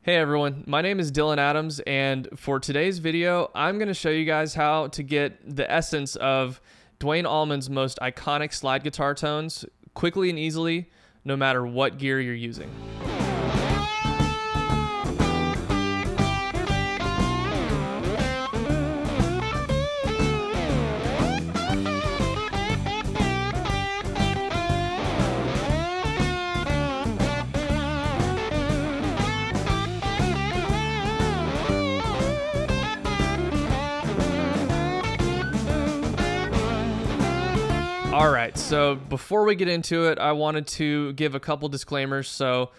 Hey everyone, my name is Dylan Adams, and for today's video, I'm going to show you guys how to get the essence of Duane Allman's most iconic slide guitar tones quickly and easily, no matter what gear you're using. All right, so before we get into it, I wanted to give a couple disclaimers. So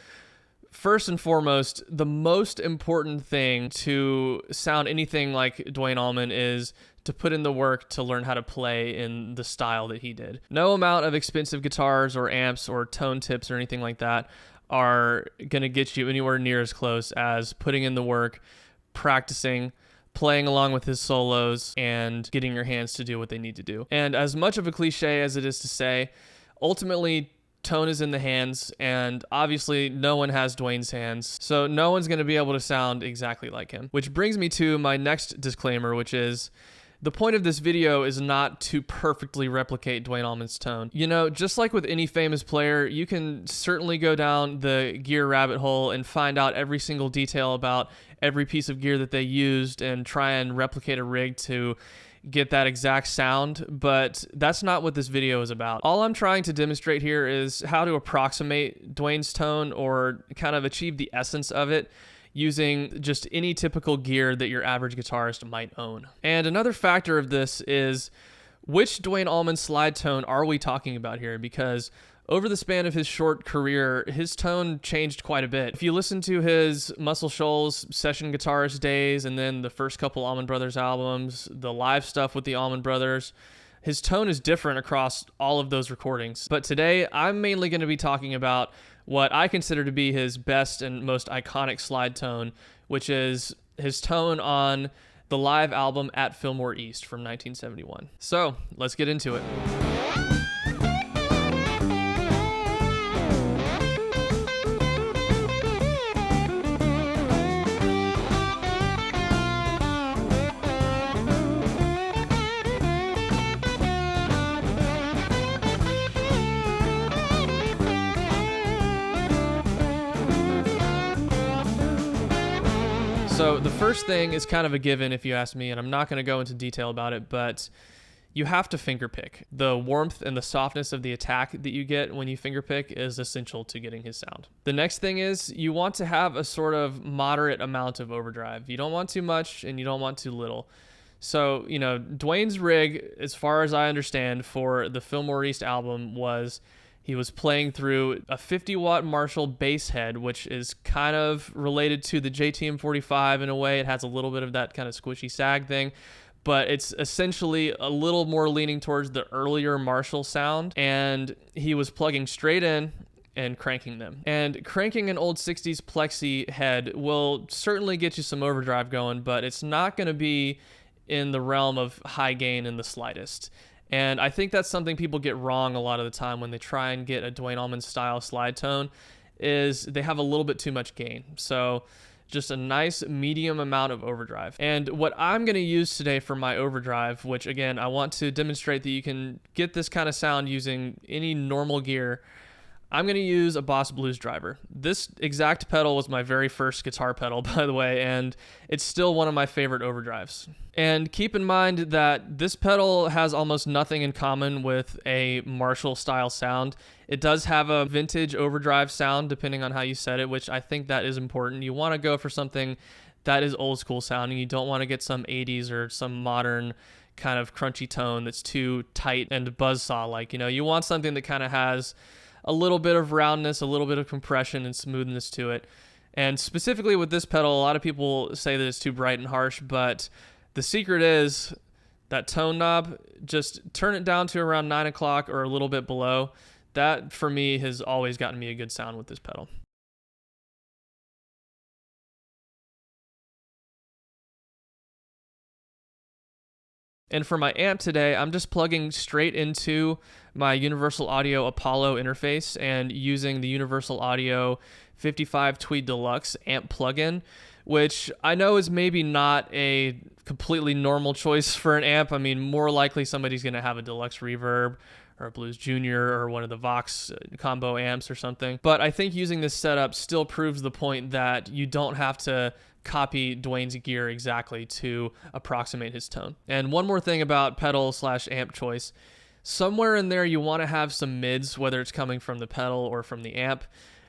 first and foremost, the most important thing to sound anything like Duane Allman is to put in the work to learn how to play in the style that he did. No amount of expensive guitars or amps or tone tips or anything like that are going to get you anywhere near as close as putting in the work, practicing, playing along with his solos, and getting your hands to do what they need to do. And as much of a cliche as it is to say, ultimately, tone is in the hands, and obviously no one has Duane's hands, so no one's going to be able to sound exactly like him. Which brings me to my next disclaimer, which is the point of this video is not to perfectly replicate Duane Allman's tone. You know, just like with any famous player, you can certainly go down the gear rabbit hole and find out every single detail about every piece of gear that they used and try and replicate a rig to get that exact sound, but that's not what this video is about. All I'm trying to demonstrate here is how to approximate Duane's tone or kind of achieve the essence of it using just any typical gear that your average guitarist might own. And another factor of this is which Duane Allman slide tone are we talking about here? Because over the span of his short career, his tone changed quite a bit. If you listen to his Muscle Shoals session guitarist days and then the first couple Allman Brothers albums, the live stuff with the Allman Brothers, his tone is different across all of those recordings. But today, I'm mainly going to be talking about what I consider to be his best and most iconic slide tone, which is his tone on the live album At Fillmore East from 1971. So let's get into it. So the first thing is kind of a given if you ask me, and I'm not going to go into detail about it, but you have to finger pick. The warmth and the softness of the attack that you get when you finger pick is essential to getting his sound. The next thing is you want to have a sort of moderate amount of overdrive. You don't want too much and you don't want too little. So, you know, Duane's rig, as far as I understand, for the Fillmore East album was he was playing through a 50-watt Marshall bass head, which is kind of related to the JTM-45 in a way. It has a little bit of that kind of squishy sag thing, but it's essentially a little more leaning towards the earlier Marshall sound, and he was plugging straight in and cranking them. And cranking an old 60s Plexi head will certainly get you some overdrive going, but it's not going to be in the realm of high gain in the slightest. And I think that's something people get wrong a lot of the time when they try and get a Duane Allman style slide tone, is they have a little bit too much gain. So just a nice medium amount of overdrive. And what I'm going to use today for my overdrive, which again, I want to demonstrate that you can get this kind of sound using any normal gear, I'm going to use a Boss Blues driver. This exact pedal was my very first guitar pedal, by the way, and it's still one of my favorite overdrives. And keep in mind that this pedal has almost nothing in common with a Marshall style sound. It does have a vintage overdrive sound depending on how you set it, which I think that is important. You want to go for something that is old school sounding. You don't want to get some 80s or some modern kind of crunchy tone that's too tight and buzzsaw like. You know, you want something that kind of has a little bit of roundness, a little bit of compression and smoothness to it. And specifically with this pedal, a lot of people say that it's too bright and harsh, but the secret is that tone knob, just turn it down to around 9 o'clock or a little bit below. That, for me, has always gotten me a good sound with this pedal. And for my amp today, I'm just plugging straight into my Universal Audio Apollo interface and using the Universal Audio 55 Tweed Deluxe amp plugin, which I know is maybe not a completely normal choice for an amp. I mean, more likely somebody's going to have a Deluxe Reverb or a Blues Junior or one of the Vox combo amps or something. But I think using this setup still proves the point that you don't have to copy Duane's gear exactly to approximate his tone. And one more thing about pedal/amp choice. Somewhere in there you want to have some mids, whether it's coming from the pedal or from the amp,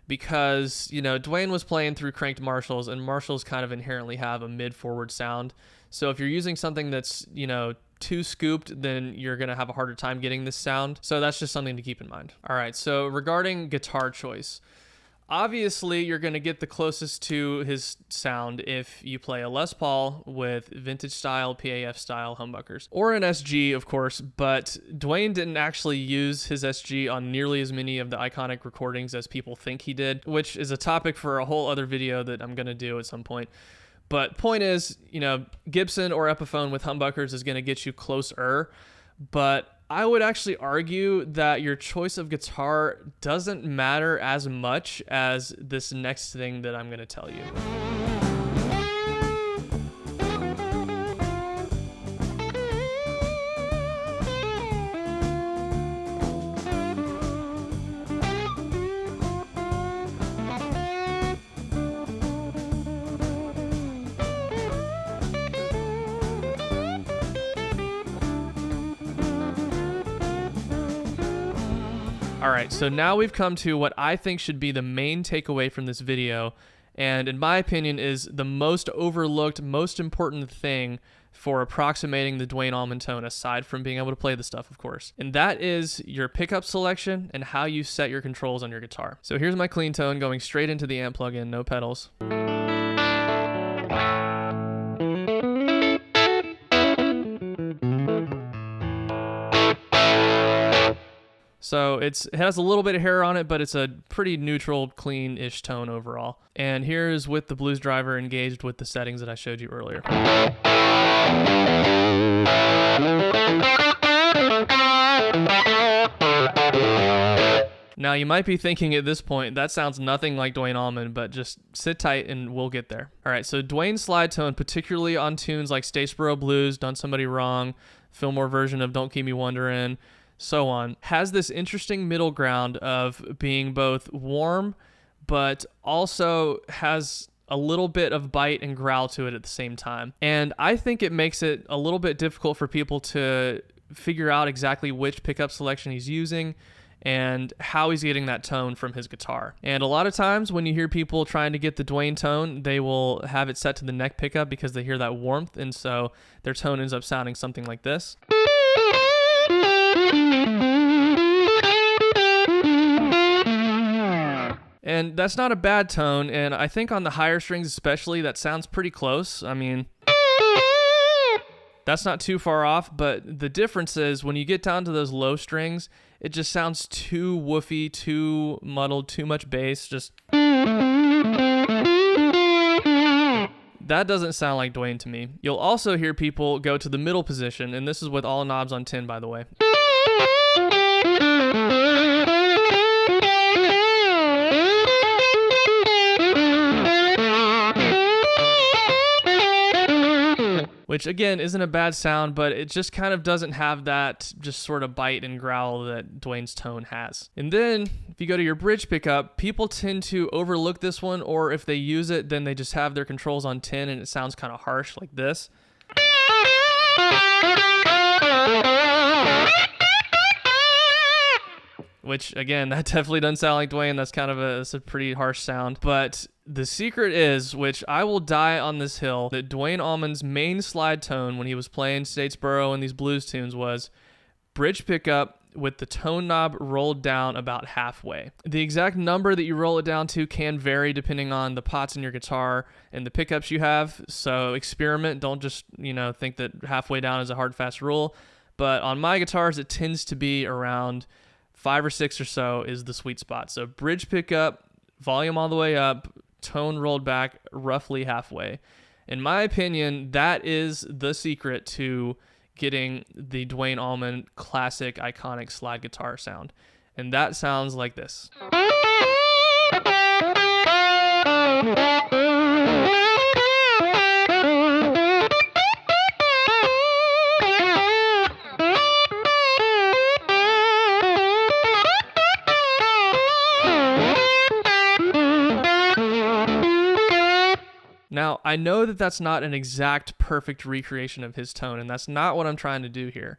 because, you know, Duane was playing through cranked Marshalls, and Marshalls kind of inherently have a mid-forward sound. So if you're using something that's, you know, too scooped, then you're going to have a harder time getting this sound. So that's just something to keep in mind. All right, so regarding guitar choice, obviously you're going to get the closest to his sound if you play a Les Paul with vintage style, PAF style humbuckers, or an SG, of course, but Duane didn't actually use his SG on nearly as many of the iconic recordings as people think he did, which is a topic for a whole other video that I'm going to do at some point. But point is, you know, Gibson or Epiphone with humbuckers is going to get you closer, but I would actually argue that your choice of guitar doesn't matter as much as this next thing that I'm going to tell you. All right, so now we've come to what I think should be the main takeaway from this video, and in my opinion is the most overlooked, most important thing for approximating the Duane Allman tone, aside from being able to play the stuff, of course. And that is your pickup selection and how you set your controls on your guitar. So here's my clean tone going straight into the amp plugin, no pedals. So it has a little bit of hair on it, but it's a pretty neutral, clean-ish tone overall. And here's with the blues driver engaged with the settings that I showed you earlier. Now you might be thinking at this point, that sounds nothing like Duane Allman, but just sit tight and we'll get there. All right, so Duane's slide tone, particularly on tunes like Statesboro Blues, Done Somebody Wrong, Fillmore version of Don't Keep Me Wonderin', so on, has this interesting middle ground of being both warm, but also has a little bit of bite and growl to it at the same time. And I think it makes it a little bit difficult for people to figure out exactly which pickup selection he's using and how he's getting that tone from his guitar. And a lot of times when you hear people trying to get the Duane tone, they will have it set to the neck pickup because they hear that warmth, and so their tone ends up sounding something like this. And that's not a bad tone, and I think on the higher strings especially, that sounds pretty close. I mean, that's not too far off, but the difference is when you get down to those low strings, it just sounds too woofy, too muddled, too much bass, just... That doesn't sound like Duane to me. You'll also hear people go to the middle position, and this is with all knobs on 10, by the way. Which again isn't a bad sound, but it just kind of doesn't have that just sort of bite and growl that Duane's tone has. And then if you go to your bridge pickup, people tend to overlook this one, or if they use it, then they just have their controls on 10 and it sounds kind of harsh like this. Which again, that definitely doesn't sound like Duane. That's kind of it's a pretty harsh sound. But the secret is, which I will die on this hill, that Duane Allman's main slide tone when he was playing Statesboro and these blues tunes was bridge pickup with the tone knob rolled down about halfway. The exact number that you roll it down to can vary depending on the pots in your guitar and the pickups you have. So experiment. Don't just, think that halfway down is a hard, fast rule. But on my guitars, it tends to be around 5 or 6 or so is the sweet spot. So bridge pickup, volume all the way up, tone rolled back roughly halfway. In my opinion, that is the secret to getting the Duane Allman classic iconic slide guitar sound. And that sounds like this. Now, I know that that's not an exact perfect recreation of his tone, and that's not what I'm trying to do here.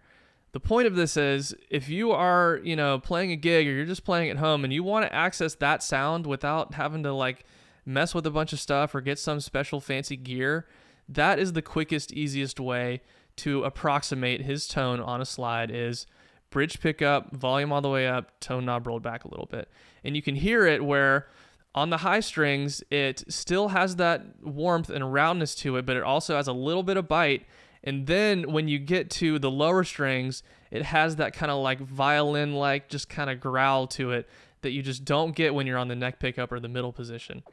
The point of this is, if you are, playing a gig or you're just playing at home and you want to access that sound without having to like mess with a bunch of stuff or get some special fancy gear, that is the quickest, easiest way to approximate his tone on a slide is bridge pickup, volume all the way up, tone knob rolled back a little bit. And you can hear it where on the high strings, it still has that warmth and roundness to it, but it also has a little bit of bite. And then when you get to the lower strings, it has that kind of like violin-like just kind of growl to it that you just don't get when you're on the neck pickup or the middle position.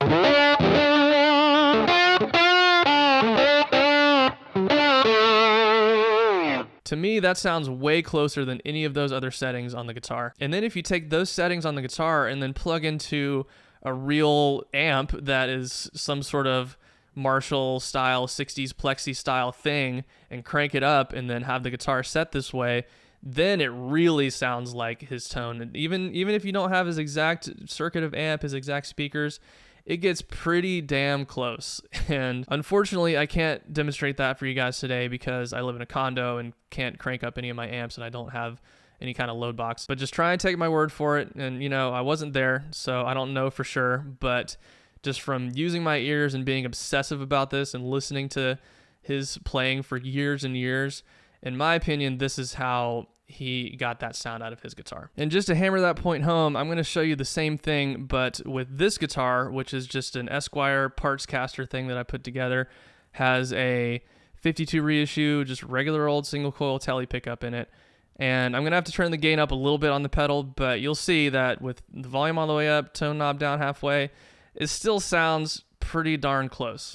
To me, that sounds way closer than any of those other settings on the guitar. And then if you take those settings on the guitar and then plug into a real amp that is some sort of Marshall style 60s plexi style thing and crank it up and then have the guitar set this way, then it really sounds like his tone. And even if you don't have his exact circuit of amp, his exact speakers, it gets pretty damn close. And unfortunately, I can't demonstrate that for you guys today because I live in a condo and can't crank up any of my amps and I don't have any kind of load box. But just try and take my word for it. And, I wasn't there, so I don't know for sure. But just from using my ears and being obsessive about this and listening to his playing for years and years, in my opinion, this is how he got that sound out of his guitar. And just to hammer that point home, I'm going to show you the same thing, but with this guitar, which is just an Esquire parts caster thing that I put together, has a 52 reissue, just regular old single coil tele pickup in it. And I'm going to have to turn the gain up a little bit on the pedal, but you'll see that with the volume all the way up, tone knob down halfway, it still sounds pretty darn close.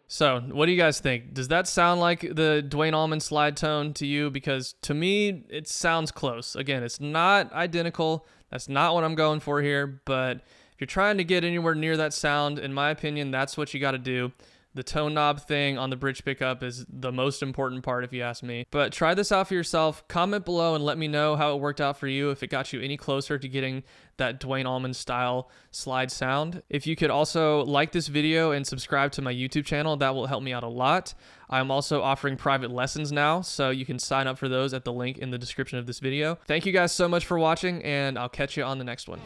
So, what do you guys think? Does that sound like the Duane Allman slide tone to you? Because to me, it sounds close. Again, it's not identical. That's not what I'm going for here. But if you're trying to get anywhere near that sound, in my opinion, that's what you got to do. The tone knob thing on the bridge pickup is the most important part if you ask me. But try this out for yourself. Comment below and let me know how it worked out for you, if it got you any closer to getting that Duane Allman style slide sound. If you could also like this video and subscribe to my YouTube channel, that will help me out a lot. I'm also offering private lessons now, so you can sign up for those at the link in the description of this video. Thank you guys so much for watching, and I'll catch you on the next one.